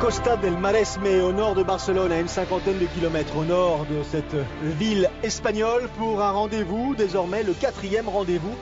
Costa del Maresme, au nord de Barcelone, à une cinquantaine de kilomètres au nord de cette ville espagnole, pour un rendez-vous, désormais le 4e rendez-vous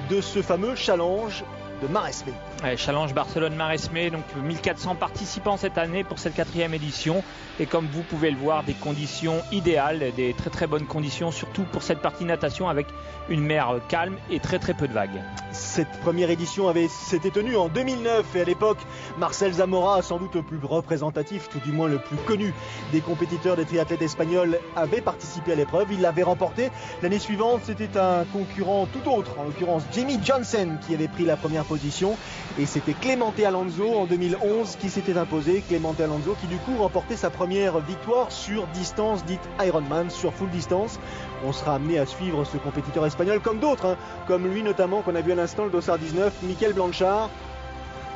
de ce fameux challenge de Maresme. Challenge Barcelone-Maresme, donc 1400 participants cette année pour cette 4e édition. Et comme vous pouvez le voir, des conditions idéales, des très très bonnes conditions, surtout pour cette partie natation avec une mer calme et très très peu de vagues. Cette première édition s'était tenue en 2009 et à l'époque, Marcel Zamora, sans doute le plus représentatif, tout du moins le plus connu des compétiteurs des triathlètes espagnols, avait participé à l'épreuve. Il l'avait remporté. L'année suivante, c'était un concurrent tout autre, en l'occurrence Jamie Johnson, qui avait pris la première position. Et c'était Clemente Alonso en 2011 qui s'était imposé. Clemente Alonso qui du coup remportait sa première victoire sur distance dite Ironman, sur full distance. On sera amené à suivre ce compétiteur espagnol comme d'autres, comme lui notamment qu'on a vu à l'instant, le Dossard 19, Mikel Blanchard,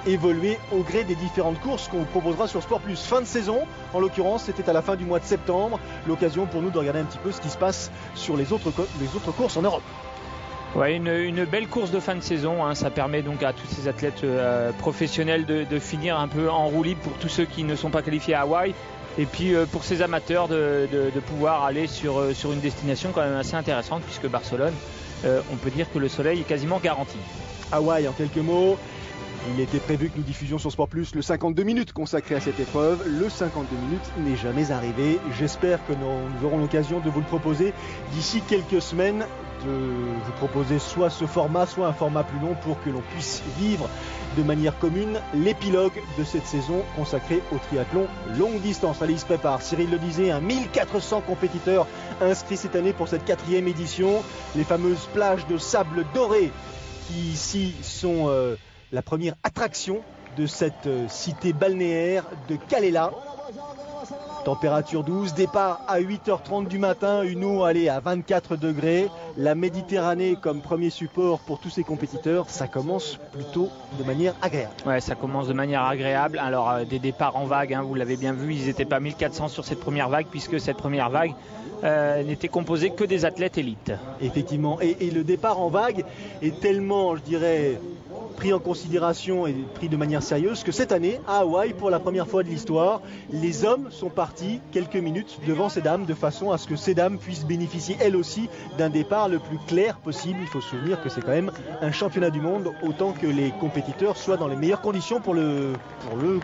évoluer au gré des différentes courses qu'on vous proposera sur Sport Plus. Fin de saison, en l'occurrence, c'était à la fin du mois de septembre, l'occasion pour nous de regarder un petit peu ce qui se passe sur les autres courses en Europe. Ouais, une belle course de fin de saison, ça permet donc à tous ces athlètes professionnels de finir un peu en roue libre pour tous ceux qui ne sont pas qualifiés à Hawaï, et puis pour ces amateurs de pouvoir aller sur une destination quand même assez intéressante, puisque Barcelone, on peut dire que le soleil est quasiment garanti. Hawaï, en quelques mots. Il était prévu que nous diffusions sur Sport Plus le 52 minutes consacré à cette épreuve. Le 52 minutes n'est jamais arrivé. J'espère que nous aurons l'occasion de vous le proposer d'ici quelques semaines, de vous proposer soit ce format, soit un format plus long pour que l'on puisse vivre de manière commune l'épilogue de cette saison consacrée au triathlon longue distance. Allez, il se prépare. Cyril le disait, 1400 compétiteurs inscrits cette année pour cette 4e édition. Les fameuses plages de sable doré qui ici sont la première attraction de cette cité balnéaire de Calella. Température 12, départ à 8h30 du matin, une eau à 24 degrés. La Méditerranée comme premier support pour tous ces compétiteurs, ça commence plutôt de manière agréable. Ouais, ça commence de manière agréable. Alors des départs en vague, vous l'avez bien vu, ils n'étaient pas 1400 sur cette première vague, puisque cette première vague n'était composée que des athlètes élites. Effectivement, et le départ en vague est tellement, je dirais, pris en considération et pris de manière sérieuse que cette année, à Hawaï, pour la première fois de l'histoire, les hommes sont partis quelques minutes devant ces dames, de façon à ce que ces dames puissent bénéficier elles aussi d'un départ le plus clair possible. Il faut se souvenir que c'est quand même un championnat du monde, autant que les compétiteurs soient dans les meilleures conditions pour le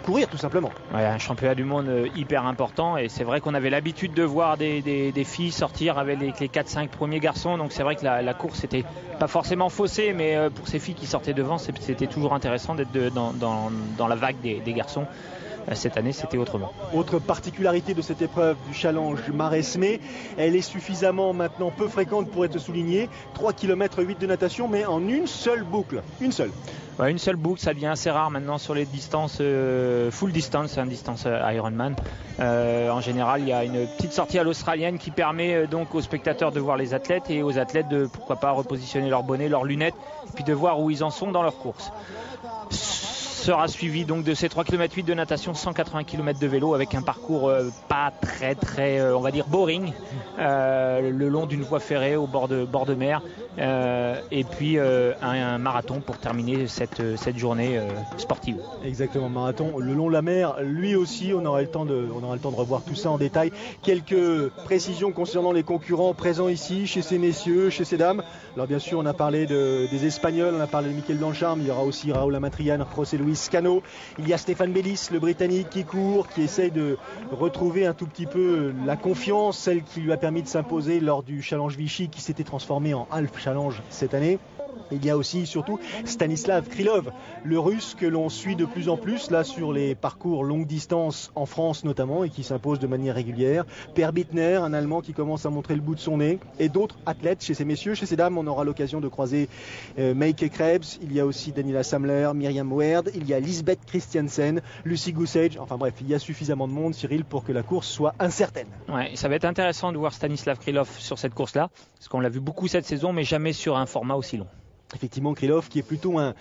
courir, tout simplement. Ouais, un championnat du monde hyper important, et c'est vrai qu'on avait l'habitude de voir des filles sortir avec les 4-5 premiers garçons, donc c'est vrai que la course n'était pas forcément faussée, mais pour ces filles qui sortaient devant, c'était toujours intéressant d'être dans la vague des garçons. Cette année, c'était autrement. Autre particularité de cette épreuve du challenge Maresme, elle est suffisamment maintenant peu fréquente pour être soulignée. 3 km 8 de natation, mais en une seule boucle. Une seule. Ouais, une seule boucle, ça devient assez rare maintenant sur les distances full distance, distance Ironman. En général, il y a une petite sortie à l'australienne qui permet donc aux spectateurs de voir les athlètes, et aux athlètes de, pourquoi pas, repositionner leur bonnet, leurs lunettes, et puis de voir où ils en sont dans leur course. Sera suivi donc de ces 3 km 8 de natation, 180 km de vélo, avec un parcours pas très on va dire boring, le long d'une voie ferrée au bord de mer, et puis un marathon pour terminer cette journée sportive. Exactement, marathon le long de la mer, lui aussi. On aura le temps de revoir tout ça en détail. Quelques précisions concernant les concurrents présents ici, chez ces messieurs, chez ces dames. Alors bien sûr, on a parlé des Espagnols, on a parlé de Mikel Blanchard, mais il y aura aussi Raúl Amatrian, José Luis Cano. Il y a Stéphane Bellis, le Britannique, qui court, qui essaye de retrouver un tout petit peu la confiance, celle qui lui a permis de s'imposer lors du Challenge Vichy, qui s'était transformé en Half Challenge cette année. Il y a aussi surtout Stanislav Krylov, le Russe que l'on suit de plus en plus là sur les parcours longue distance en France notamment, et qui s'impose de manière régulière. Per Bittner, un Allemand qui commence à montrer le bout de son nez, et d'autres athlètes chez ces messieurs. Chez ces dames, on aura l'occasion de croiser Meike Krebs, il y a aussi Daniela Samler, Myriam Werd, il y a Lisbeth Christiansen, Lucy Goosage. Enfin bref, il y a suffisamment de monde, Cyril, pour que la course soit incertaine. Ouais, ça va être intéressant de voir Stanislav Krylov sur cette course-là, parce qu'on l'a vu beaucoup cette saison, mais jamais sur un format aussi long. Effectivement, Krylov qui est plutôt un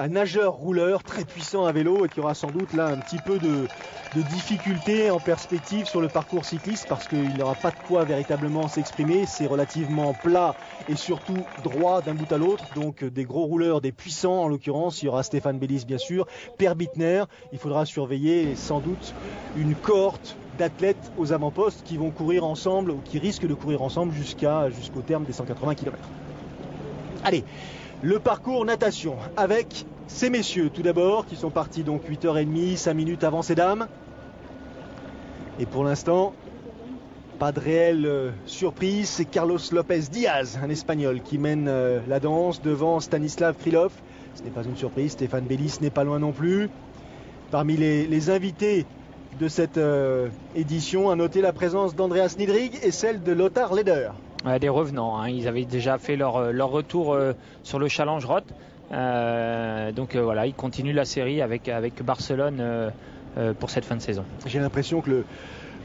nageur rouleur très puissant à vélo et qui aura sans doute là un petit peu de difficulté en perspective sur le parcours cycliste parce qu'il n'aura pas de quoi véritablement s'exprimer. C'est relativement plat et surtout droit d'un bout à l'autre. Donc des gros rouleurs, des puissants en l'occurrence. Il y aura Stéphane Bellis bien sûr, Per Bittner. Il faudra surveiller sans doute une cohorte d'athlètes aux avant-postes qui vont courir ensemble ou qui risquent de courir ensemble jusqu'au terme des 180 km. Allez, le parcours natation avec ces messieurs tout d'abord qui sont partis donc 8h30, 5 minutes avant ces dames. Et pour l'instant, pas de réelle surprise, c'est Carlos Lopez Diaz, un Espagnol qui mène la danse devant Stanislav Krylov. Ce n'est pas une surprise, Stéphane Bellis n'est pas loin non plus. Parmi les invités de cette édition, à noter la présence d'Andreas Niedrig et celle de Lothar Leder. Ouais, des revenants, hein. Ils avaient déjà fait leur retour sur le Challenge Roth. Donc voilà, ils continuent la série avec Barcelone pour cette fin de saison. J'ai l'impression que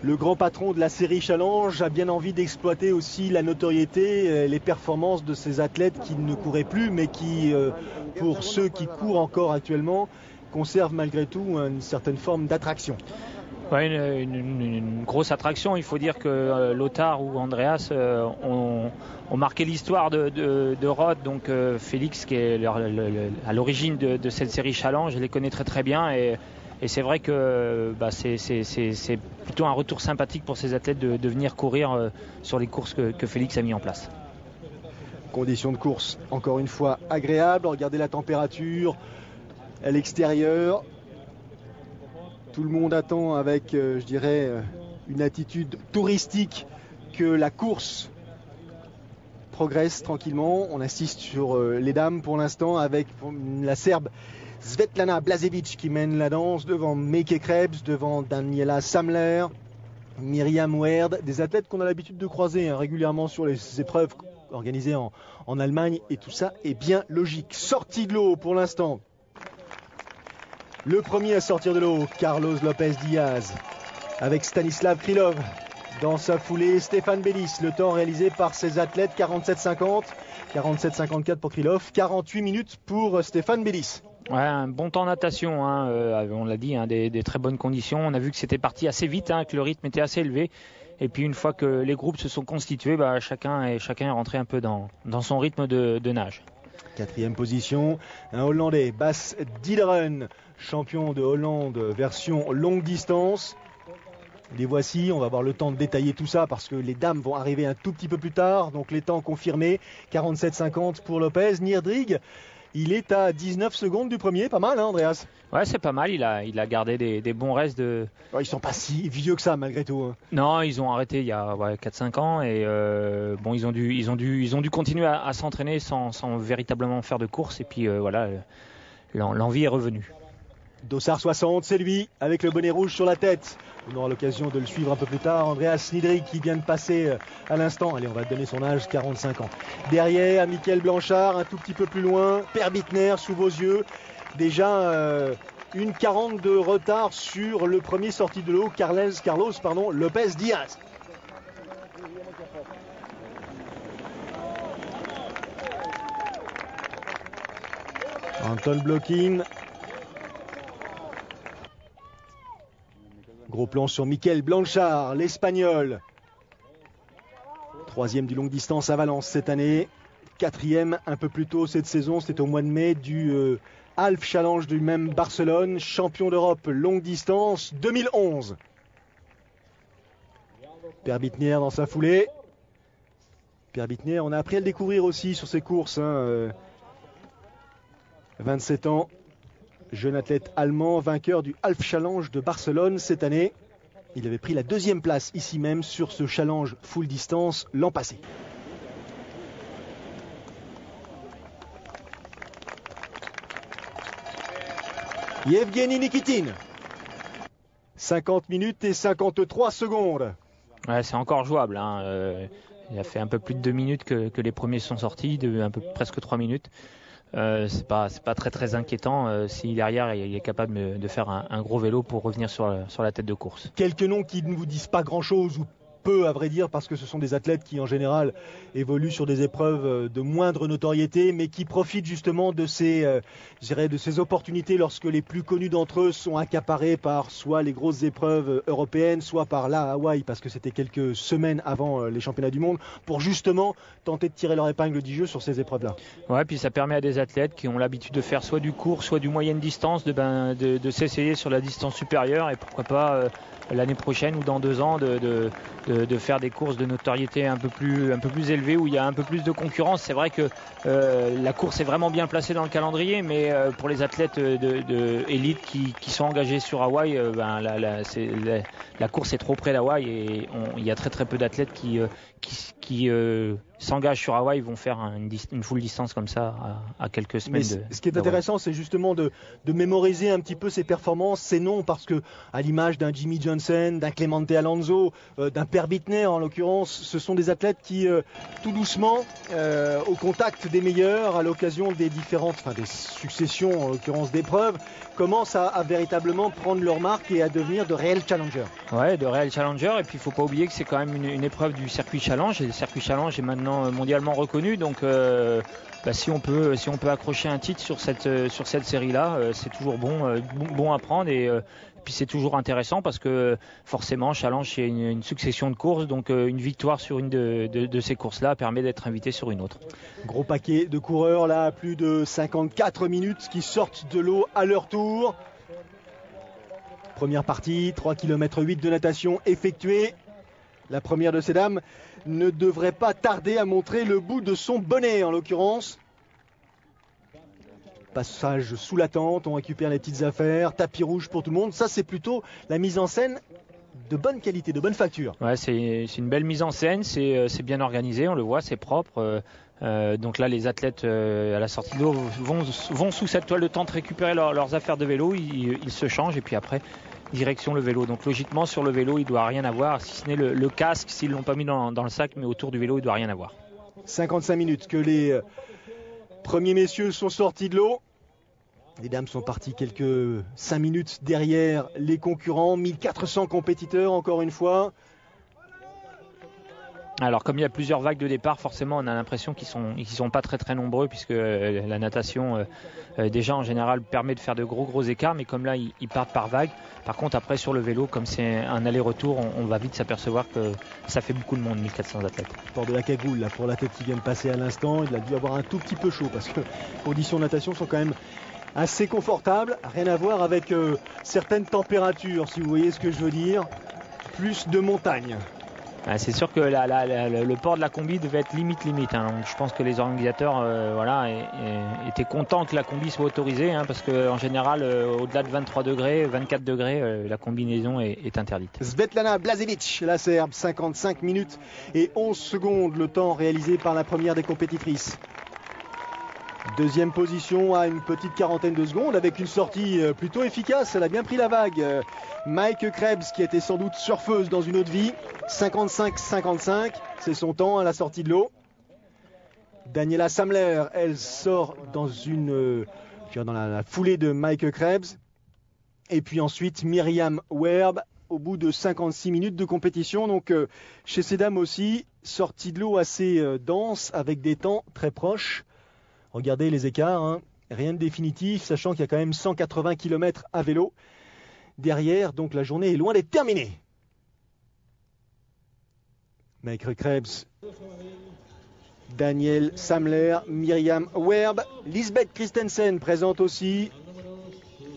le grand patron de la série Challenge a bien envie d'exploiter aussi la notoriété, les performances de ces athlètes qui ne couraient plus, mais qui, pour ceux qui courent encore actuellement, conservent malgré tout une certaine forme d'attraction. Ouais, une grosse attraction. Il faut dire que Lothar ou Andreas ont marqué l'histoire de Roth. Donc Félix, qui est à l'origine de cette série Challenge, je les connais très très bien. Et c'est vrai que c'est plutôt un retour sympathique pour ces athlètes de venir courir sur les courses que Félix a mis en place. Conditions de course, encore une fois, agréables. Regardez la température à l'extérieur. Tout le monde attend avec, je dirais, une attitude touristique que la course progresse tranquillement. On assiste sur les dames pour l'instant avec la Serbe Svetlana Blažević qui mène la danse devant Meike Krebs, devant Daniela Samler, Myriam Werd, des athlètes qu'on a l'habitude de croiser régulièrement sur les épreuves organisées en Allemagne, et tout ça est bien logique. Sortie de l'eau pour l'instant. Le premier à sortir de l'eau, Carlos Lopez Diaz, avec Stanislav Krylov. Dans sa foulée, Stéphane Bellis. Le temps réalisé par ses athlètes, 47,50. 47,54 pour Krylov, 48 minutes pour Stéphane Bellis. Ouais, un bon temps natation, on l'a dit, des très bonnes conditions. On a vu que c'était parti assez vite, que le rythme était assez élevé. Et puis une fois que les groupes se sont constitués, chacun est rentré un peu dans son rythme de nage. Quatrième position, un Hollandais, Bas Diederen, champion de Hollande version longue distance. Les voici, on va avoir le temps de détailler tout ça parce que les dames vont arriver un tout petit peu plus tard. Donc les temps confirmés, 47,50 pour Lopez. Niedrig, il est à 19 secondes du premier, pas mal Andreas? Ouais, c'est pas mal, il a gardé des bons restes de... Ouais, ils sont pas si vieux que ça malgré tout. Non, ils ont arrêté il y a 4-5 ans et ils ont dû continuer à s'entraîner sans véritablement faire de course, et puis l'envie est revenue. Dossard 60, c'est lui, avec le bonnet rouge sur la tête. On aura l'occasion de le suivre un peu plus tard. Andreas Niedrig qui vient de passer à l'instant. Allez, on va donner son âge, 45 ans. Derrière, Mickaël Blanchard, un tout petit peu plus loin. Per Bittner, sous vos yeux. Déjà une 40 de retard sur le premier sorti de l'eau, Carlos Lopez Diaz. Anton Blokhin. Gros plan sur Mickaël Blanchard, l'Espagnol. Troisième du longue distance à Valence cette année. Quatrième un peu plus tôt cette saison, c'était au mois de mai du Half Challenge du même Barcelone. Champion d'Europe longue distance 2011. Per Bittner dans sa foulée. Per Bittner, on a appris à le découvrir aussi sur ses courses. 27 ans. Jeune athlète allemand, vainqueur du Half Challenge de Barcelone cette année. Il avait pris la deuxième place ici même sur ce challenge full distance l'an passé. Yevgeny Nikitin. 50 minutes et 53 secondes. Ouais, c'est encore jouable. Il a fait un peu plus de 2 minutes que les premiers sont sortis, presque 3 minutes. C'est pas très très inquiétant si derrière il est capable de faire un gros vélo pour revenir sur la tête de course. Quelques noms qui ne vous disent pas grand chose ou peu à vrai dire, parce que ce sont des athlètes qui en général évoluent sur des épreuves de moindre notoriété, mais qui profitent justement de ces opportunités lorsque les plus connus d'entre eux sont accaparés par soit les grosses épreuves européennes, soit par là Hawaï, parce que c'était quelques semaines avant les championnats du monde, pour justement tenter de tirer leur épingle du jeu sur ces épreuves-là. Ouais, puis ça permet à des athlètes qui ont l'habitude de faire soit du court, soit du moyenne distance, de s'essayer sur la distance supérieure, et pourquoi pas l'année prochaine ou dans 2 ans de faire des courses de notoriété un peu plus élevées où il y a un peu plus de concurrence. C'est vrai que la course est vraiment bien placée dans le calendrier, mais pour les athlètes de élite qui sont engagés sur Hawaï, la course est trop près d'Hawaï, et il y a très peu d'athlètes qui s'engagent sur Hawaï, vont faire une full distance comme ça à quelques semaines. Mais ce qui est intéressant, c'est justement de mémoriser un petit peu ces performances, ces noms, parce que à l'image d'un Jimmy Johnson, d'un Clemente Alonso, d'un Per Bittner en l'occurrence, ce sont des athlètes qui tout doucement, au contact des meilleurs, à l'occasion des successions en l'occurrence d'épreuves, commencent à véritablement prendre leur marque et à devenir de réels challengers. Ouais, de réels challengers. Et puis il ne faut pas oublier que c'est quand même une épreuve du circuit challenge, et le circuit challenge est maintenant mondialement reconnu, donc si on peut accrocher un titre sur cette série-là, c'est toujours bon à prendre, et puis c'est toujours intéressant parce que forcément challenge, c'est une succession de courses, donc une victoire sur une de ces courses-là permet d'être invité sur une autre. Gros paquet de coureurs là, plus de 54 minutes qui sortent de l'eau à leur tour. Première partie, 3,8 km de natation effectuée. La première de ces dames ne devrait pas tarder à montrer le bout de son bonnet en l'occurrence. Passage sous la tente, on récupère les petites affaires, tapis rouge pour tout le monde. Ça, c'est plutôt la mise en scène de bonne qualité, de bonne facture. Ouais, c'est une belle mise en scène, c'est bien organisé, on le voit, c'est propre. Donc là, les athlètes à la sortie de l'eau vont sous cette toile de tente récupérer leurs affaires de vélo, ils se changent, et puis après, direction le vélo. Donc logiquement, sur le vélo, il ne doit rien avoir, si ce n'est le casque, s'ils ne l'ont pas mis dans le sac, mais autour du vélo, il ne doit rien avoir. 55 minutes que les premiers messieurs sont sortis de l'eau. Les dames sont parties quelques 5 minutes derrière les concurrents. 1400 compétiteurs encore une fois. Alors comme il y a plusieurs vagues de départ, forcément on a l'impression qu'ils sont pas très nombreux, puisque la natation déjà en général permet de faire de gros écarts, mais comme là ils partent par vague. Par contre après sur le vélo, comme c'est un aller-retour, on va vite s'apercevoir que ça fait beaucoup de monde, 1400 athlètes. Port de la cagoule là, pour l'athlète qui vient de passer à l'instant, il a dû avoir un tout petit peu chaud parce que les conditions de natation sont quand même assez confortables. Rien à voir avec certaines températures, si vous voyez ce que je veux dire. Plus de montagne. C'est sûr que le port de la combi devait être limite. Hein. Donc je pense que les organisateurs étaient contents que la combi soit autorisée, hein, parce qu'en général, au-delà de 23 degrés, 24 degrés, la combinaison est interdite. Svetlana Blažević, la Serbe, 55 minutes et 11 secondes, le temps réalisé par la première des compétitrices. Deuxième position à une petite quarantaine de secondes avec une sortie plutôt efficace. Elle a bien pris la vague. Maike Krebs, qui était sans doute surfeuse dans une autre vie. 55-55, c'est son temps à la sortie de l'eau. Daniela Samler, elle sort dans la foulée de Maike Krebs. Et puis ensuite Myriam Werb au bout de 56 minutes de compétition. Donc chez ces dames aussi, sortie de l'eau assez dense avec des temps très proches. Regardez les écarts, hein. Rien de définitif, sachant qu'il y a quand même 180 km à vélo derrière, donc la journée est loin d'être terminée. Maike Krebs, Daniel Samler, Myriam Werb, Lisbeth Christensen présente aussi.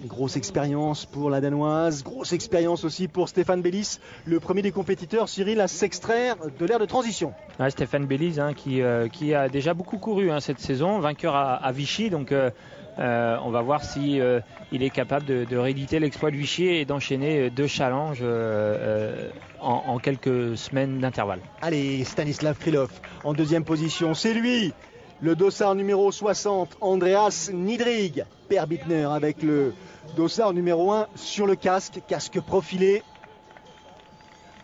Grosse expérience pour la Danoise, grosse expérience aussi pour Stéphane Bellis, le premier des compétiteurs, Cyril, à s'extraire de l'ère de transition. Ouais, Stéphane Bellis, hein, qui a déjà beaucoup couru cette saison, vainqueur à Vichy, donc on va voir si il est capable de rééditer l'exploit de Vichy et d'enchaîner 2 challenges en quelques semaines d'intervalle. Allez, Stanislav Krylov en deuxième position, c'est lui, le dossard numéro 60, Andreas Niedrig. Per Bittner avec le dossard numéro 1 sur le casque profilé.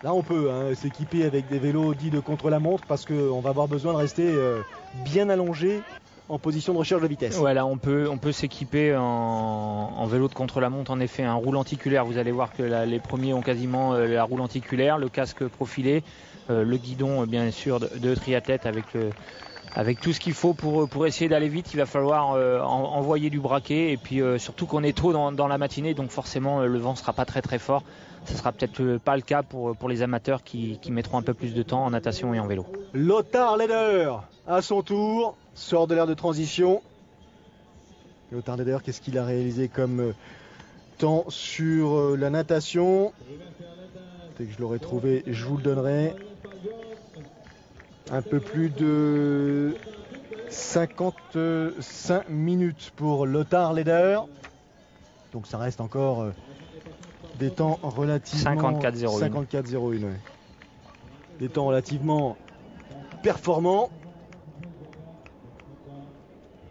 Là on peut s'équiper avec des vélos dits de contre-la-montre parce qu'on va avoir besoin de rester bien allongé en position de recherche de vitesse. Voilà, on peut s'équiper en vélo de contre-la-montre, en effet, un roue lenticulaire. Vous allez voir que les premiers ont quasiment la roue lenticulaire, le casque profilé, le guidon bien sûr de triathlète avec tout ce qu'il faut pour essayer d'aller vite. Il va falloir envoyer du braquet, et puis surtout qu'on est tôt dans la matinée, donc forcément le vent sera pas très très fort. Ce sera peut-être pas le cas pour les amateurs qui mettront un peu plus de temps en natation et en vélo. Lothar Leder, à son tour, sort de l'aire de transition. Lothar Leder, qu'est-ce qu'il a réalisé comme temps sur la natation? Dès que je l'aurai trouvé, je vous le donnerai. Un peu plus de 55 minutes pour Lothar Leder. Donc ça reste encore des temps relativement... 54,01. Ouais. Des temps relativement performants.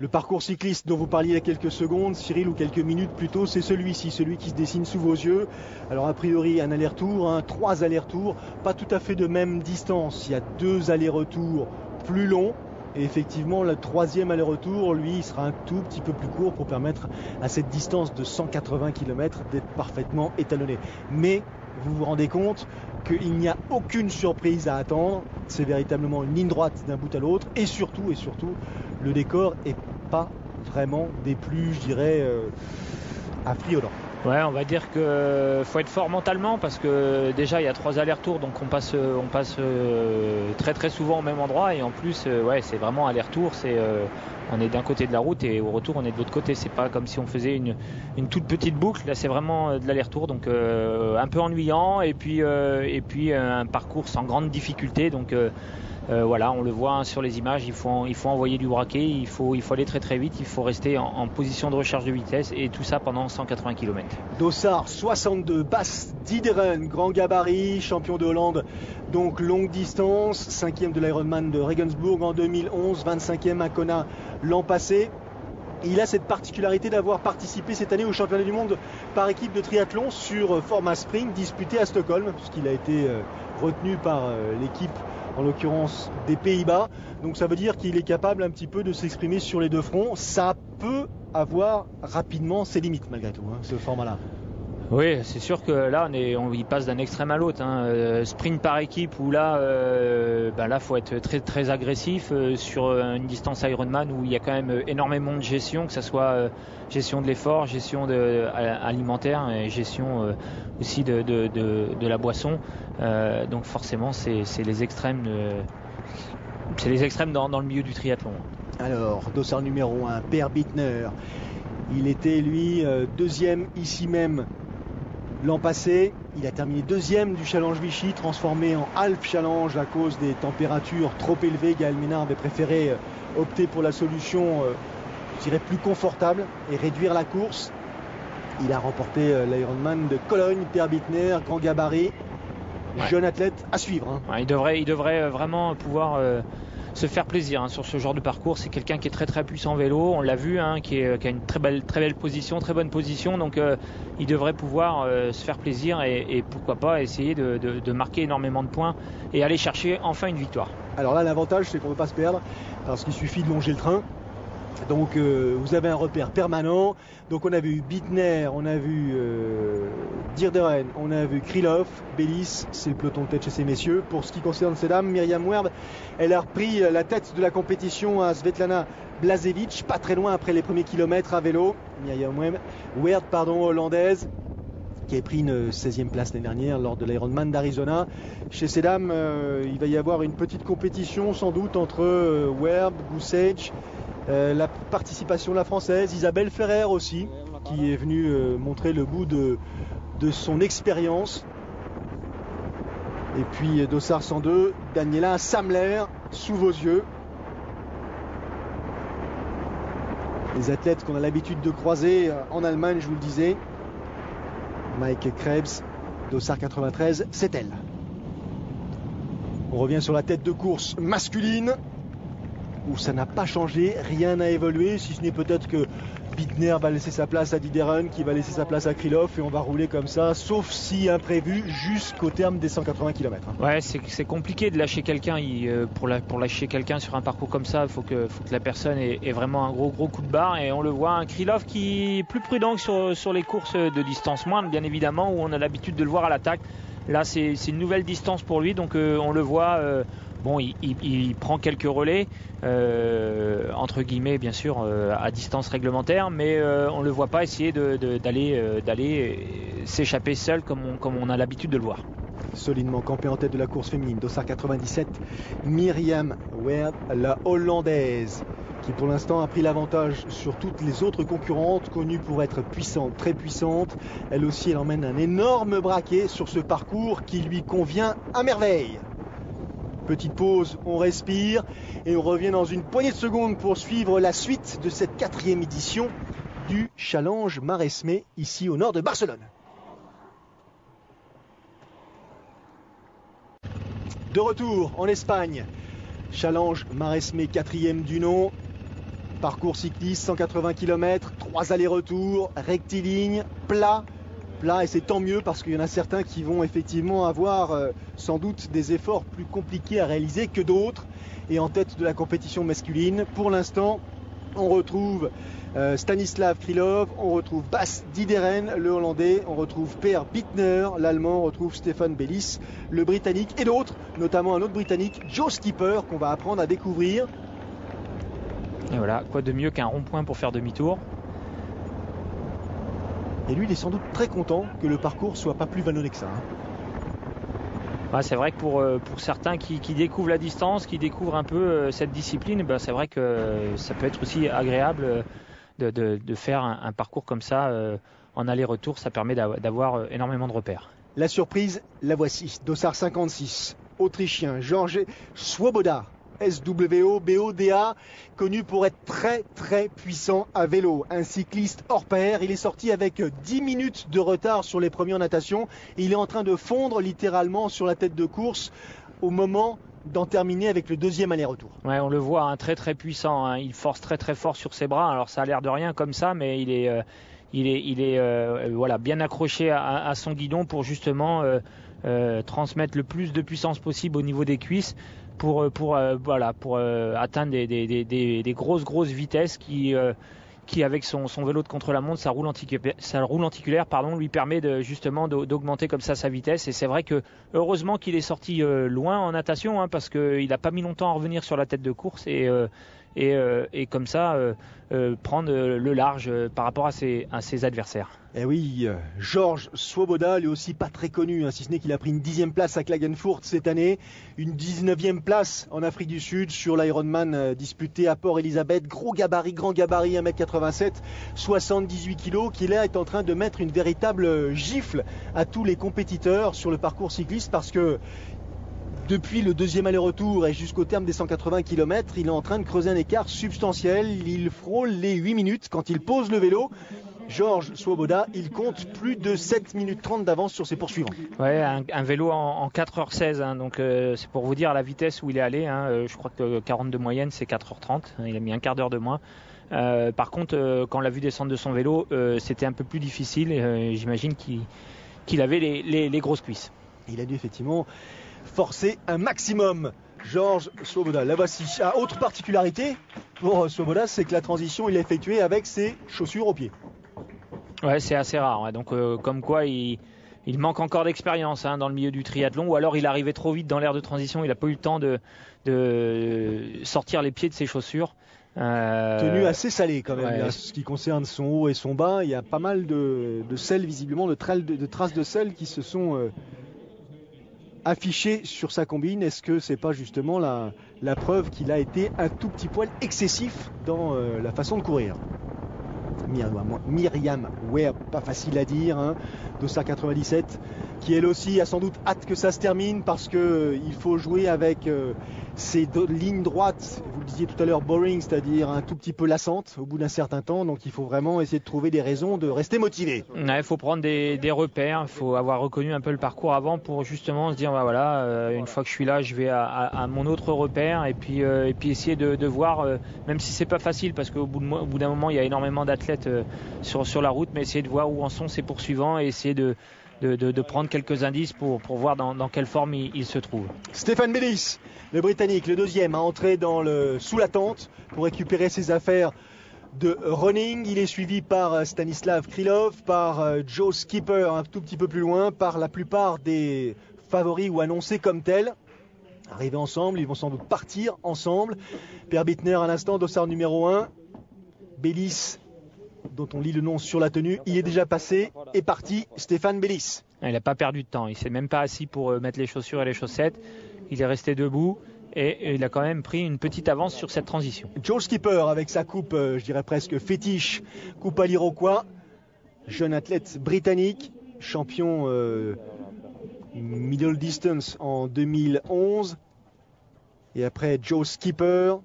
Le parcours cycliste dont vous parliez il y a quelques secondes, Cyril, ou quelques minutes plus tôt, c'est celui-ci, celui qui se dessine sous vos yeux. Alors a priori un aller-retour, 3 allers-retours, pas tout à fait de même distance. Il y a 2 allers-retours plus longs. Et effectivement, le 3e aller-retour, lui, sera un tout petit peu plus court pour permettre à cette distance de 180 km d'être parfaitement étalonné. Mais vous vous rendez compte qu'il n'y a aucune surprise à attendre. C'est véritablement une ligne droite d'un bout à l'autre. Et surtout, le décor est pas vraiment des plus, je dirais, affriolants. Ouais, on va dire que faut être fort mentalement, parce que déjà il y a 3 allers-retours, donc on passe très très souvent au même endroit, et en plus c'est vraiment aller-retour, on est d'un côté de la route et au retour on est de l'autre côté. C'est pas comme si on faisait une toute petite boucle. Là c'est vraiment de l'aller-retour, donc un peu ennuyant, et puis un parcours sans grande difficulté, donc voilà, on le voit sur les images, il faut envoyer du braquet, il faut aller très très vite, il faut rester en position de recherche de vitesse, et tout ça pendant 180 km. Dossard 62, Bas Diederen, grand gabarit, champion de Hollande, donc longue distance, 5e de l'Ironman de Regensburg en 2011, 25e à Kona l'an passé. Il a cette particularité d'avoir participé cette année au championnat du monde par équipe de triathlon sur format sprint disputé à Stockholm, puisqu'il a été retenu par l'équipe, en l'occurrence des Pays-Bas. Donc ça veut dire qu'il est capable un petit peu de s'exprimer sur les deux fronts. Ça peut avoir rapidement ses limites malgré tout, ce format-là. Oui, c'est sûr que là il passe d'un extrême à l'autre, sprint par équipe, où là faut être très très agressif sur une distance Ironman où il y a quand même énormément de gestion, que ce soit gestion de l'effort, gestion alimentaire et gestion aussi de la boisson. Donc forcément c'est les extrêmes dans le milieu du triathlon. Alors, dossard numéro 1, Per Bittner. Il était lui 2e ici même l'an passé. Il a terminé 2e du Challenge Vichy, transformé en Half Challenge à cause des températures trop élevées. Gaël Ménard avait préféré opter pour la solution, je dirais, plus confortable et réduire la course. Il a remporté l'Ironman de Cologne. Per Bittner, grand gabarit, jeune athlète à suivre. Il devrait vraiment pouvoir se faire plaisir sur ce genre de parcours. C'est quelqu'un qui est très très puissant en vélo, on l'a vu, qui a une très belle position, très bonne position, donc il devrait pouvoir se faire plaisir et pourquoi pas essayer de marquer énormément de points et aller chercher enfin une victoire. Alors là, l'avantage, c'est qu'on ne peut pas se perdre, parce qu'il suffit de longer le train. Donc vous avez un repère permanent. Donc on a vu Bittner, on a vu Dierderen, on a vu Krylov, Bellis, c'est le peloton de tête chez ces messieurs. Pour ce qui concerne ces dames, Myriam Werd, elle a repris la tête de la compétition à Svetlana Blažević, pas très loin après les premiers kilomètres à vélo. Myriam Werd, hollandaise, qui a pris une 16e place l'année dernière lors de l'Ironman d'Arizona. Chez ces dames, il va y avoir une petite compétition sans doute entre Werd, Gusev, la participation de la française, Isabelle Ferrer aussi, qui est venue montrer le bout de son expérience. Et puis dossard 102, Daniela Samler, sous vos yeux. Les athlètes qu'on a l'habitude de croiser en Allemagne, je vous le disais. Mike Krebs, dossard 93, c'est elle. On revient sur la tête de course masculine, où ça n'a pas changé, rien n'a évolué, si ce n'est peut-être que Bittner va laisser sa place à Dideren, qui va laisser sa place à Krylov, et on va rouler comme ça, sauf si imprévu, jusqu'au terme des 180 km. Ouais, c'est compliqué de lâcher quelqu'un. Pour lâcher quelqu'un sur un parcours comme ça, il faut que la personne ait vraiment un gros coup de barre. Et on le voit, un Krylov qui est plus prudent que sur les courses de distance moindre, bien évidemment, où on a l'habitude de le voir à l'attaque. Là, c'est une nouvelle distance pour lui, donc on le voit. Bon, il prend quelques relais, entre guillemets, bien sûr, à distance réglementaire, mais on ne le voit pas essayer d'aller s'échapper seul comme on a l'habitude de le voir. Solidement campé en tête de la course féminine, Dossard 97, Myriam Weerd, la Hollandaise, qui pour l'instant a pris l'avantage sur toutes les autres concurrentes, connues pour être puissantes, très puissantes. Elle aussi, elle emmène un énorme braquet sur ce parcours qui lui convient à merveille. Petite pause, on respire et on revient dans une poignée de secondes pour suivre la suite de cette 4e édition du Challenge Maresme ici au nord de Barcelone. De retour en Espagne, Challenge Maresme 4e du nom, parcours cycliste 180 km, 3 allers-retours, rectiligne, plat, et c'est tant mieux parce qu'il y en a certains qui vont effectivement avoir sans doute des efforts plus compliqués à réaliser que d'autres. Et en tête de la compétition masculine, pour l'instant, on retrouve Stanislav Krylov, on retrouve Bas Dideren, le Hollandais, on retrouve Per Bittner, l'Allemand, on retrouve Stefan Bellis, le Britannique, et d'autres, notamment un autre Britannique, Joe Skipper, qu'on va apprendre à découvrir. Et voilà, quoi de mieux qu'un rond-point pour faire demi-tour. Et lui, il est sans doute très content que le parcours soit pas plus vallonné que ça. Ouais, c'est vrai que pour certains qui découvrent la distance, qui découvrent un peu cette discipline, c'est vrai que ça peut être aussi agréable de faire un parcours comme ça en aller-retour. Ça permet d'avoir énormément de repères. La surprise, la voici. Dossard 56, Autrichien, Georges Swoboda. SWOBODA, connu pour être très puissant à vélo, un cycliste hors pair. Il est sorti avec 10 minutes de retard sur les premiers en natation et il est en train de fondre littéralement sur la tête de course au moment d'en terminer avec le 2e aller-retour. Ouais, on le voit, très puissant, il force très fort sur ses bras. Alors ça a l'air de rien comme ça, mais il est voilà, bien accroché à son guidon pour justement transmettre le plus de puissance possible au niveau des cuisses pour atteindre des grosses vitesses qui avec son vélo de contre-la-montre, sa roue lenticulaire, lui permet justement d'augmenter comme ça sa vitesse. Et c'est vrai que heureusement qu'il est sorti loin en natation, parce qu'il n'a pas mis longtemps à revenir sur la tête de course et comme ça prendre le large par rapport à ses adversaires. Et oui, Georges Swoboda, lui aussi pas très connu, si ce n'est qu'il a pris une 10e place à Klagenfurt cette année, une 19e place en Afrique du Sud sur l'Ironman disputé à Port Elizabeth, grand gabarit, 1m87, 78 kg, qui là est en train de mettre une véritable gifle à tous les compétiteurs sur le parcours cycliste parce que depuis le 2e aller-retour et jusqu'au terme des 180 km, il est en train de creuser un écart substantiel. Il frôle les 8 minutes quand il pose le vélo. Georges Swoboda, il compte plus de 7 minutes 30 d'avance sur ses poursuivants. Ouais, un vélo en 4h16, donc c'est pour vous dire la vitesse où il est allé. Je crois que 40 de moyenne, c'est 4h30. Il a mis un quart d'heure de moins. Par contre, quand on l'a vu descendre de son vélo, c'était un peu plus difficile. J'imagine qu'il avait les grosses cuisses. Il a dû effectivement forcer un maximum. Georges Swoboda, la voici. Autre particularité pour Swoboda, c'est que la transition il l'a effectuée avec ses chaussures aux pieds. Ouais, c'est assez rare. Ouais. Donc comme quoi il manque encore d'expérience dans le milieu du triathlon, ou alors il arrivait trop vite dans l'aire de transition, il n'a pas eu le temps de sortir les pieds de ses chaussures. Tenue assez salée quand même, ouais. Là, ce qui concerne son haut et son bas, il y a pas mal de sel visiblement, de traces de sel qui se sont affichées sur sa combine. Est-ce que c'est pas justement la preuve qu'il a été un tout petit poil excessif dans la façon de courir? Myriam Weerd, pas facile à dire, Dossard 97, qui elle aussi a sans doute hâte que ça se termine parce qu'il faut jouer avec ces lignes droites, vous le disiez tout à l'heure, boring, c'est-à-dire un tout petit peu lassantes au bout d'un certain temps, donc il faut vraiment essayer de trouver des raisons de rester motivé. Il faut prendre des repères, il faut avoir reconnu un peu le parcours avant pour justement se dire une fois que je suis là, je vais à mon autre repère et puis essayer de voir, même si c'est pas facile parce qu'au bout d'un moment il y a énormément d'athlètes sur la route, mais essayer de voir où en sont ses poursuivants et essayer de prendre quelques indices pour voir dans quelle forme il se trouve. Stéphane Bellis, le Britannique, le deuxième à entrer sous la tente pour récupérer ses affaires de running. Il est suivi par Stanislav Krylov, par Joe Skipper un tout petit peu plus loin, par la plupart des favoris ou annoncés comme tels. Arrivés ensemble, ils vont sans doute partir ensemble. Per Bittner à l'instant, dossard numéro 1. Bellis, dont on lit le nom sur la tenue, il est déjà passé et parti, Stéphane Bellis. Il n'a pas perdu de temps, il ne s'est même pas assis pour mettre les chaussures et les chaussettes, il est resté debout et il a quand même pris une petite avance sur cette transition. Joe Skipper avec sa coupe, je dirais presque fétiche, coupe à l'Iroquois, jeune athlète britannique, champion middle distance en 2011. Et après Joe Skipper,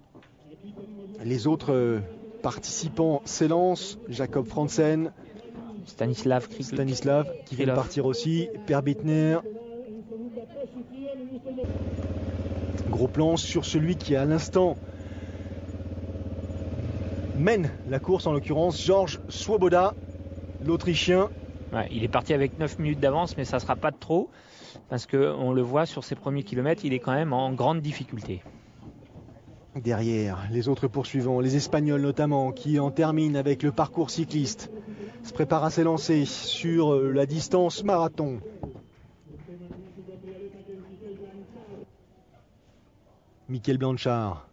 les autres participants s'élancent. Jacob Franzen, Stanislav qui vient de partir aussi, Per Bittner. Gros plan sur celui qui à l'instant mène la course, en l'occurrence Georges Swoboda, l'Autrichien. Ouais, il est parti avec 9 minutes d'avance, mais ça ne sera pas de trop parce qu'on le voit sur ses premiers kilomètres, il est quand même en grande difficulté. Derrière, les autres poursuivants, les Espagnols notamment, qui en terminent avec le parcours cycliste, se préparent à s'élancer sur la distance marathon. Michael Blanchard.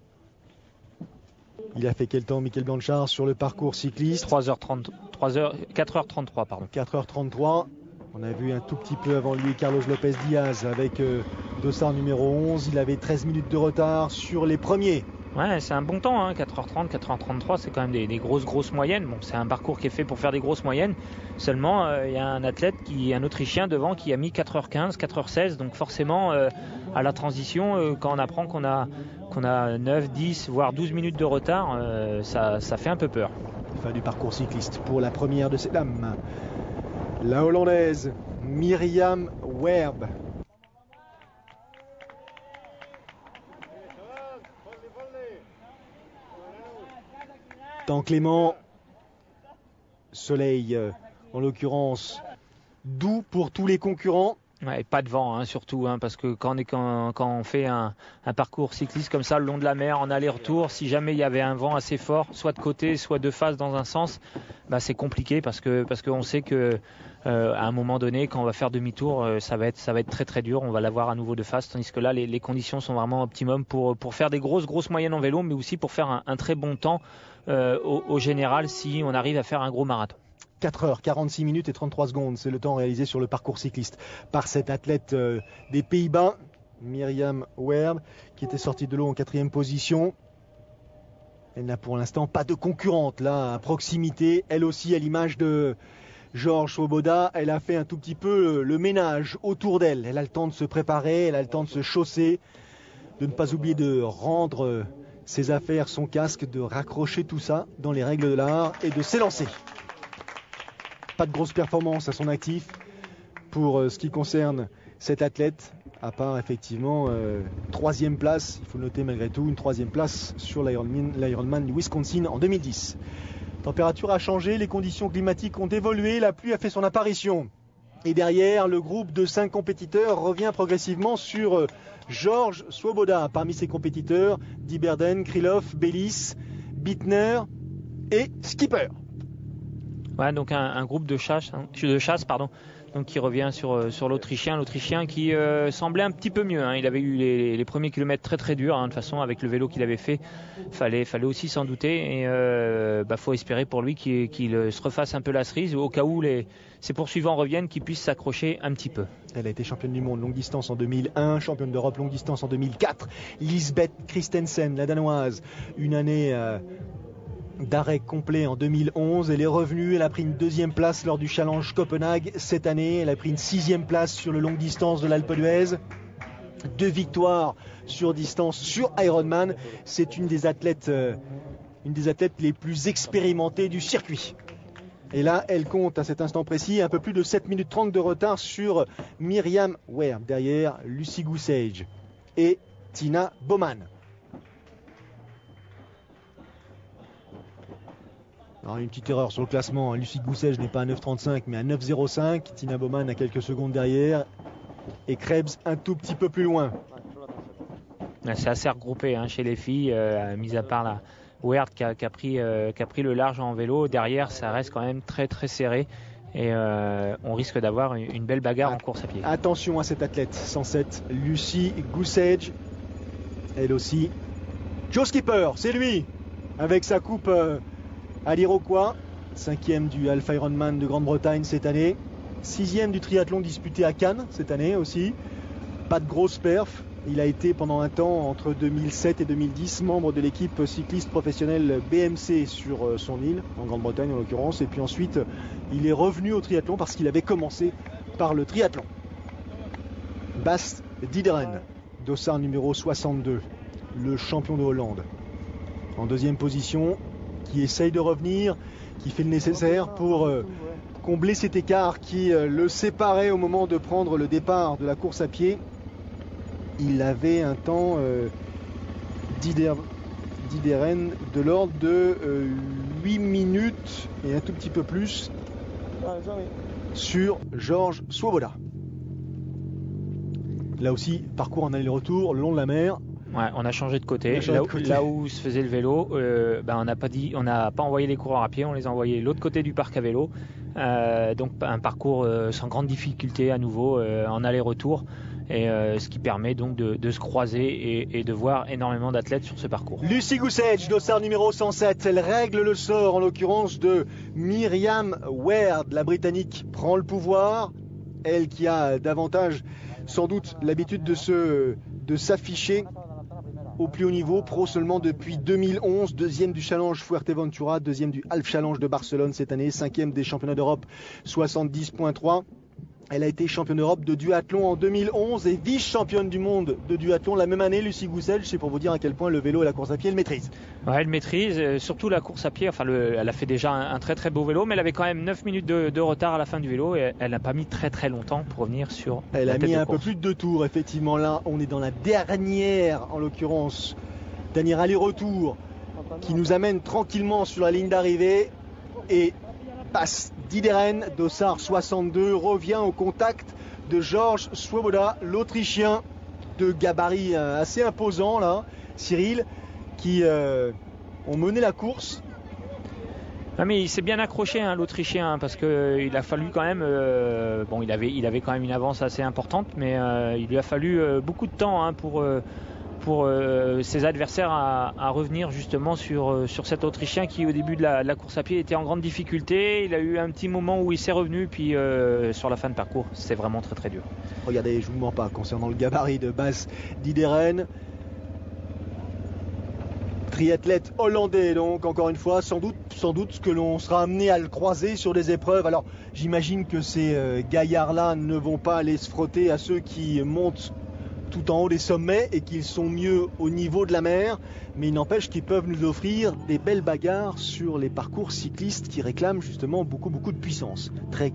Il a fait quel temps, Michael Blanchard, sur le parcours cycliste? 4h33, pardon. 4h33. On a vu un tout petit peu avant lui Carlos Lopez Diaz avec dossard numéro 11. Il avait 13 minutes de retard sur les premiers. Ouais, c'est un bon temps, hein. 4h30, 4h33, c'est quand même des grosses moyennes. Bon, c'est un parcours qui est fait pour faire des grosses moyennes. Seulement, il y a un athlète, un Autrichien devant, qui a mis 4h15, 4h16. Donc forcément, à la transition, quand on apprend qu'on a 9, 10, voire 12 minutes de retard, ça fait un peu peur. Fin du parcours cycliste pour la première de ces dames. La Hollandaise, Myriam Werb. Temps clément, soleil en l'occurrence doux pour tous les concurrents. Ouais, et pas de vent surtout, parce que quand on fait un parcours cycliste comme ça le long de la mer en aller-retour, si jamais il y avait un vent assez fort, soit de côté, soit de face dans un sens, c'est compliqué parce qu'on sait que à un moment donné, quand on va faire demi-tour, ça va être très très dur. On va l'avoir à nouveau de face, tandis que là les conditions sont vraiment optimum pour faire des grosses moyennes en vélo, mais aussi pour faire un très bon temps au général si on arrive à faire un gros marathon. 4h, 46 minutes et 33 secondes, c'est le temps réalisé sur le parcours cycliste par cette athlète des Pays-Bas, Myriam Werb, qui était sortie de l'eau en 4e position. Elle n'a pour l'instant pas de concurrente là à proximité. Elle aussi, à l'image de Georges Swoboda, elle a fait un tout petit peu le ménage autour d'elle. Elle a le temps de se préparer, elle a le temps de se chausser, de ne pas oublier de rendre ses affaires, son casque, de raccrocher tout ça dans les règles de l'art et de s'élancer. Pas de grosse performance à son actif pour ce qui concerne cet athlète, à part effectivement 3e place, il faut le noter malgré tout, une 3e place sur l'Ironman du Wisconsin en 2010. La température a changé, les conditions climatiques ont évolué, la pluie a fait son apparition. Et derrière, le groupe de 5 compétiteurs revient progressivement sur Georges Swoboda. Parmi ses compétiteurs, Dieberden, Krylov, Bellis, Bittner et Skipper. Ouais, donc un groupe de chasse, donc qui revient sur l'Autrichien qui semblait un petit peu mieux. Il avait eu les premiers kilomètres très très durs. De toute façon, avec le vélo qu'il avait fait, fallait aussi s'en douter. Et faut espérer pour lui qu'il se refasse un peu la cerise, au cas où ses poursuivants reviennent, qu'il puisse s'accrocher un petit peu. Elle a été championne du monde longue distance en 2001, championne d'Europe longue distance en 2004. Lisbeth Christensen, la danoise, une année d'arrêt complet en 2011. Elle est revenue, elle a pris une 2e place lors du Challenge Copenhague cette année. Elle a pris une 6e place sur le longue distance de l'Alpe d'Huez. 2 victoires sur distance sur Ironman. C'est une des athlètes les plus expérimentées du circuit. Et là, elle compte à cet instant précis un peu plus de 7 minutes 30 de retard sur Myriam Ware, derrière Lucy Goosage et Tina Baumann. Alors, une petite erreur sur le classement. Lucy Goosage n'est pas à 9,35 mais à 9,05. Tina Baumann à quelques secondes derrière. Et Krebs un tout petit peu plus loin. C'est assez regroupé chez les filles, mis à part la Weird qui a pris le large en vélo. Derrière, ça reste quand même très très serré. Et on risque d'avoir une belle bagarre en course à pied. Attention à cette athlète, 107, Lucy Goosage. Elle aussi. Joe Skipper, c'est lui, avec sa coupe à l'Iroquois. 5e du Half Ironman de Grande-Bretagne cette année. 6e du triathlon disputé à Cannes cette année aussi. Pas de grosse perf. Il a été pendant un temps, entre 2007 et 2010, membre de l'équipe cycliste professionnelle BMC sur son île, en Grande-Bretagne en l'occurrence. Et puis ensuite, il est revenu au triathlon parce qu'il avait commencé par le triathlon. Bas Dideren, dossard numéro 62, le champion de Hollande. En 2e position, qui essaye de revenir, qui fait le nécessaire pour combler cet écart qui le séparait au moment de prendre le départ de la course à pied. Il avait un temps Dideren de l'ordre de 8 minutes et un tout petit peu plus sur Georges Swoboda. Là aussi, parcours en aller-retour le long de la mer. Ouais, on a changé de côté. Là où se faisait le vélo, on n'a pas envoyé les coureurs à pied, on les a envoyés de l'autre côté du parc à vélo. Donc un parcours sans grande difficulté à nouveau en aller-retour. Et ce qui permet donc de se croiser et de voir énormément d'athlètes sur ce parcours. Lucy Goosage, dossard numéro 107, elle règle le sort en l'occurrence de Myriam Ware. La Britannique prend le pouvoir, elle qui a davantage sans doute l'habitude de s'afficher au plus haut niveau, pro seulement depuis 2011, 2e du Challenge Fuerteventura, 2e du Half Challenge de Barcelone cette année, 5e des championnats d'Europe 70.3. Elle a été championne d'Europe de duathlon en 2011 et vice-championne du monde de duathlon la même année. Lucy Goosage, c'est pour vous dire à quel point le vélo et la course à pied, elle maîtrise. Ouais, elle maîtrise, surtout la course à pied. Elle a fait déjà un très très beau vélo, mais elle avait quand même 9 minutes de retard à la fin du vélo et elle n'a pas mis très très longtemps pour revenir sur elle la a tête mis de un course. peu plus de 2 tours, effectivement. Là, on est dans la dernière, en l'occurrence, dernier aller-retour qui nous amène tranquillement sur la ligne d'arrivée. Et Bas Dideren, dossard 62, revient au contact de Georges Swoboda, l'Autrichien de gabarit assez imposant là, Cyril, qui ont mené la course. Ah mais il s'est bien accroché l'Autrichien parce qu'il a fallu quand même il avait quand même une avance assez importante, mais il lui a fallu beaucoup de temps pour ses adversaires à revenir justement sur cet Autrichien qui au début de la course à pied était en grande difficulté. Il a eu un petit moment où il s'est revenu, puis sur la fin de parcours c'était vraiment très très dur. Regardez, je ne vous mens pas concernant le gabarit de Bas Dideren, triathlète hollandais, donc encore une fois sans doute que l'on sera amené à le croiser sur des épreuves. Alors j'imagine que ces gaillards-là ne vont pas aller se frotter à ceux qui montent tout en haut des sommets et qu'ils sont mieux au niveau de la mer, mais il n'empêche qu'ils peuvent nous offrir des belles bagarres sur les parcours cyclistes qui réclament justement beaucoup de puissance. Très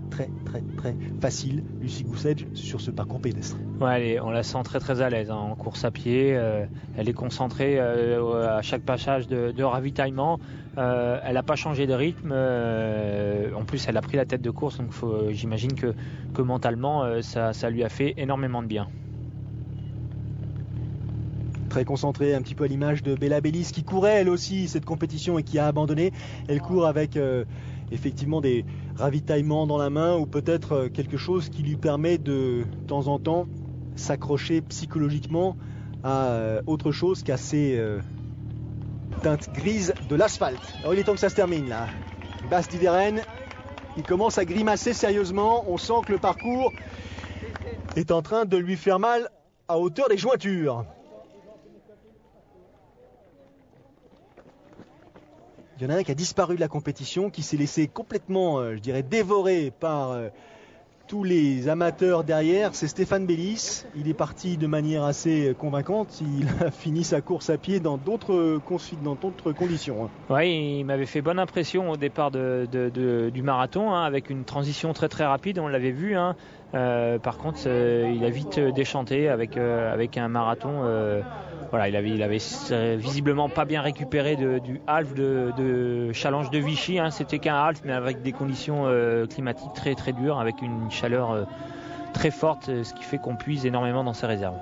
facile, Lucy Goosage sur ce parcours pédestre. Ouais, on la sent très très à l'aise en course à pied. Elle est concentrée à chaque passage de ravitaillement. Elle n'a pas changé de rythme. En plus, elle a pris la tête de course, donc j'imagine que mentalement, ça lui a fait énormément de bien. Très concentrée, un petit peu à l'image de Bella Bellis qui courait elle aussi cette compétition et qui a abandonné. Elle court avec effectivement des ravitaillements dans la main ou peut-être quelque chose qui lui permet de temps en temps s'accrocher psychologiquement à autre chose qu'à ces teintes grises de l'asphalte. Alors il est temps que ça se termine là. Bas Dideren, il commence à grimacer sérieusement. On sent que le parcours est en train de lui faire mal à hauteur des jointures. Il y en a un qui a disparu de la compétition, qui s'est laissé complètement, je dirais, dévoré par tous les amateurs derrière. C'est Stéphane Bellis. Il est parti de manière assez convaincante. Il a fini sa course à pied dans d'autres conditions. Oui, il m'avait fait bonne impression au départ du marathon, avec une transition très très rapide, on l'avait vu. Par contre, il a vite déchanté avec un marathon. Il avait visiblement pas bien récupéré du half de Challenge de Vichy. C'était qu'un half, mais avec des conditions climatiques très très dures, avec une chaleur très forte, ce qui fait qu'on puise énormément dans ses réserves.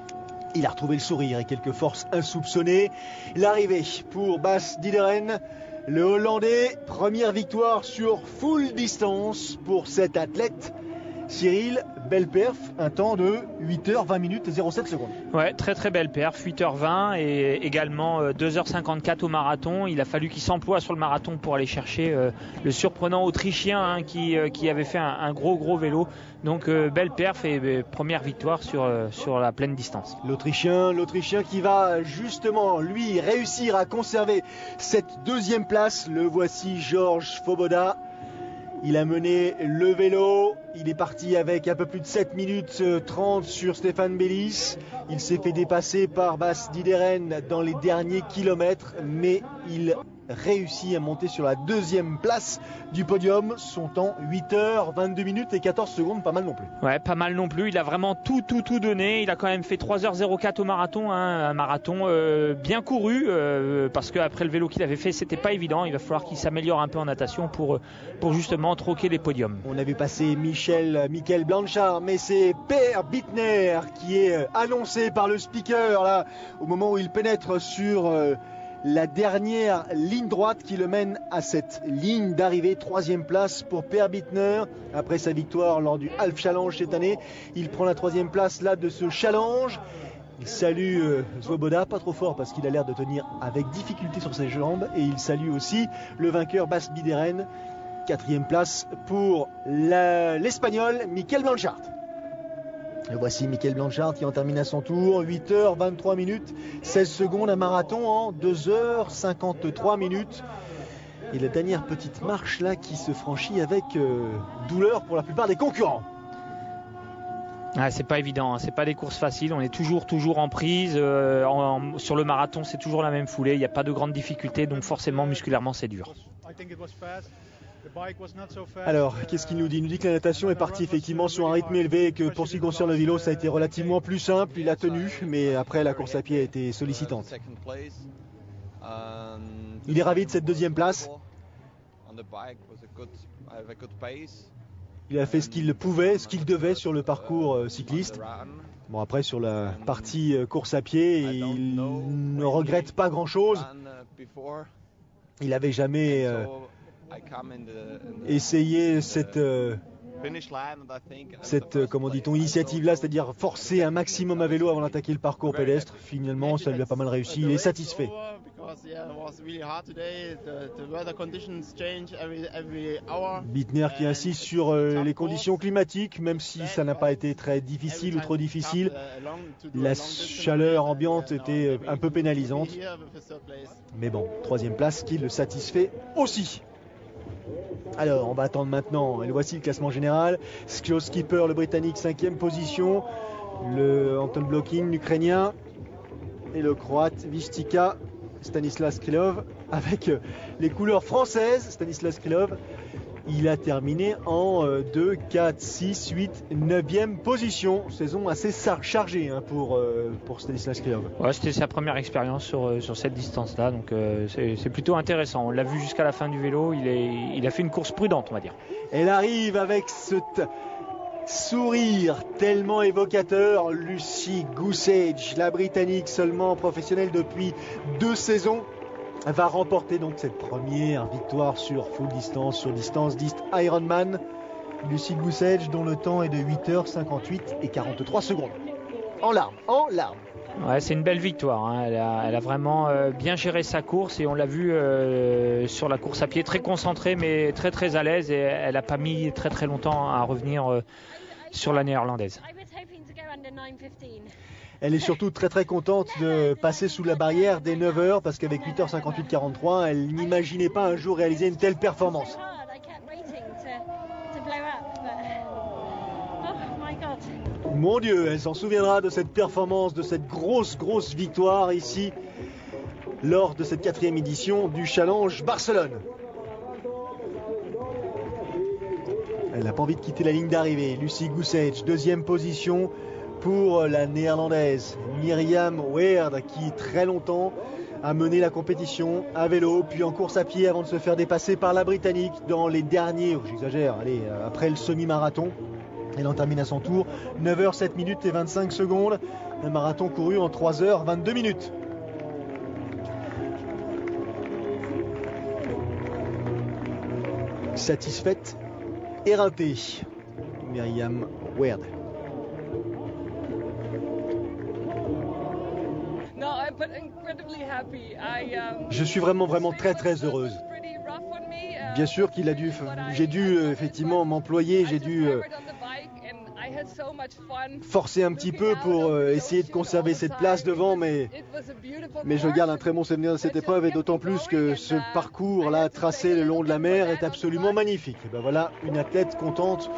Il a retrouvé le sourire et quelques forces insoupçonnées. L'arrivée pour Bas Diederen, le Hollandais. Première victoire sur full distance pour cet athlète. Cyril, belle perf, un temps de 8h20 minutes et 07 secondes. Ouais, très très belle perf, 8h20 et également 2h54 au marathon. Il a fallu qu'il s'emploie sur le marathon pour aller chercher le surprenant Autrichien qui avait fait un gros vélo. Donc belle perf et première victoire sur la pleine distance. L'Autrichien qui va justement lui réussir à conserver cette deuxième place. Le voici, Georges Svoboda. Il a mené le vélo, il est parti avec un peu plus de 7 minutes 30 sur Stéphane Bellis. Il s'est fait dépasser par Bas Diederen dans les derniers kilomètres, mais il réussit à monter sur la deuxième place du podium. Son temps 8h22 minutes et 14 secondes, pas mal non plus. Ouais, pas mal non plus, il a vraiment tout donné. Il a quand même fait 3h04 au marathon, un marathon bien couru, parce qu'après le vélo qu'il avait fait, c'était pas évident. Il va falloir qu'il s'améliore un peu en natation pour justement troquer les podiums. On avait passé Michael Blanchard, mais c'est Per Bittner qui est annoncé par le speaker là, au moment où il pénètre sur la dernière ligne droite qui le mène à cette ligne d'arrivée. Troisième place pour Per Bittner après sa victoire lors du Half Challenge cette année. Il prend la troisième place là de ce challenge. Il salue Svoboda, pas trop fort parce qu'il a l'air de tenir avec difficulté sur ses jambes, et il salue aussi le vainqueur Bas Diederen. Quatrième place pour l'Espagnol Michael Blanchard. Le voici, Michael Blanchard, qui en termine à son tour. 8h23 minutes, 16 secondes, un marathon en 2h53 minutes. Et la dernière petite marche là qui se franchit avec douleur pour la plupart des concurrents. C'est pas évident, c'est pas des courses faciles, on est toujours en prise. Sur le marathon, c'est toujours la même foulée, il n'y a pas de grandes difficultés, donc forcément musculairement c'est dur. Alors, qu'est-ce qu'il nous dit ? Il nous dit que la natation est partie effectivement sur un rythme élevé et que pour ce qui concerne le vélo, ça a été relativement plus simple. Il a tenu, mais après la course à pied a été sollicitante. Il est ravi de cette deuxième place. Il a fait ce qu'il pouvait, ce qu'il devait sur le parcours cycliste. Bon, après sur la partie course à pied, il ne regrette pas grand-chose. Il n'avait jamais essayer cette comment dit-on, initiative-là, c'est-à-dire forcer un maximum à vélo avant d'attaquer le parcours pédestre. Finalement, ça lui a pas mal réussi. Il est satisfait. Bittner qui insiste sur les conditions climatiques, même si ça n'a pas été très difficile ou trop difficile. La chaleur ambiante était un peu pénalisante. Mais bon, troisième place qui le satisfait aussi. Alors, on va attendre maintenant, et voici le classement général. Skjo Skipper, le Britannique, 5e position. Le Anton Blokhin, l'Ukrainien. Et le Croate Vistika, Stanislas Krylov, avec les couleurs françaises. Stanislas Krylov, il a terminé en 2, 4, 6, 8, 9e position. Saison assez chargée pour Stanislas Krylov. Ouais, c'était sa première expérience sur cette distance-là, donc c'est plutôt intéressant. On l'a vu jusqu'à la fin du vélo, il a fait une course prudente, on va dire. Elle arrive avec ce sourire tellement évocateur. Lucy Goosage, la Britannique, seulement professionnelle depuis 2 saisons, va remporter donc cette première victoire sur full distance, sur distance dite Ironman. Lucy Goosage, dont le temps est de 8h58 et 43 secondes. En larmes. Ouais, c'est une belle victoire. Elle a vraiment bien géré sa course, et on l'a vu sur la course à pied, très concentrée mais très très à l'aise, et elle n'a pas mis très très longtemps à revenir sur la néerlandaise. Elle est surtout très très contente de passer sous la barrière des 9 heures parce qu'avec 8h58-43, elle n'imaginait pas un jour réaliser une telle performance. Mon Dieu, elle s'en souviendra de cette performance, de cette grosse victoire ici lors de cette 4e édition du Challenge Barcelone. Elle n'a pas envie de quitter la ligne d'arrivée. Lucy Goosage, 2e position pour la néerlandaise Myriam Weerd, qui très longtemps a mené la compétition à vélo, puis en course à pied avant de se faire dépasser par la Britannique dans les derniers, j'exagère, après le semi-marathon. Elle en termine à son tour 9h 7 minutes et 25 secondes. Un marathon couru en 3h 22 minutes. Satisfaite, éreintée, Myriam Weerd. Je suis vraiment très heureuse. Bien sûr j'ai dû effectivement m'employer, j'ai dû forcer un petit peu pour essayer de conserver cette place devant, mais je garde un très bon souvenir de cette épreuve, et d'autant plus que ce parcours-là tracé le long de la mer est absolument magnifique. Et ben voilà, une athlète contente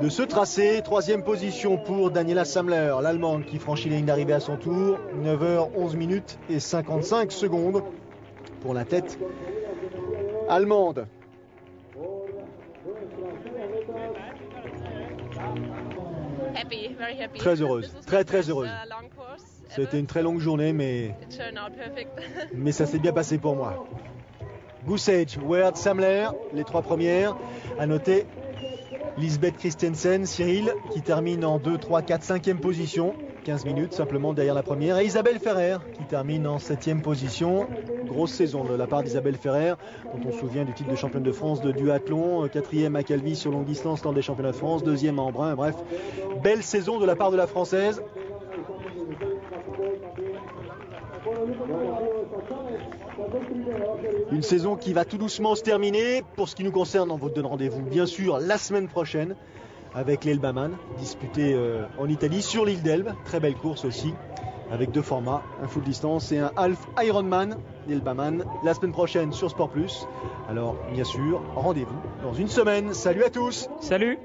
de ce tracé. 3e position pour Daniela Samler, l'Allemande, qui franchit la ligne d'arrivée à son tour. 9h 11 minutes et 55 secondes pour la tête allemande. Très heureuse, très heureuse. C'était une très longue journée, mais ça s'est bien passé pour moi. Goosage, Weerd, Samler, les 3 premières. À noter Lisbeth Christensen, Cyril, qui termine en 2, 3, 4, 5e position. 15 minutes simplement derrière la première. Et Isabelle Ferrer, qui termine en 7e position. Grosse saison de la part d'Isabelle Ferrer, dont on se souvient du titre de championne de France de duathlon. 4e à Calvi sur longue distance lors des championnats de France. 2e à Embrun. Bref, belle saison de la part de la Française. Une saison qui va tout doucement se terminer. Pour ce qui nous concerne, on vous donne rendez-vous bien sûr la semaine prochaine avec l'Elbaman, disputé en Italie sur l'île d'Elbe. Très belle course aussi, avec 2 formats, un full distance et un half Ironman. L'Elbaman la semaine prochaine sur Sport Plus. Alors bien sûr, rendez-vous dans une semaine. Salut à tous. Salut.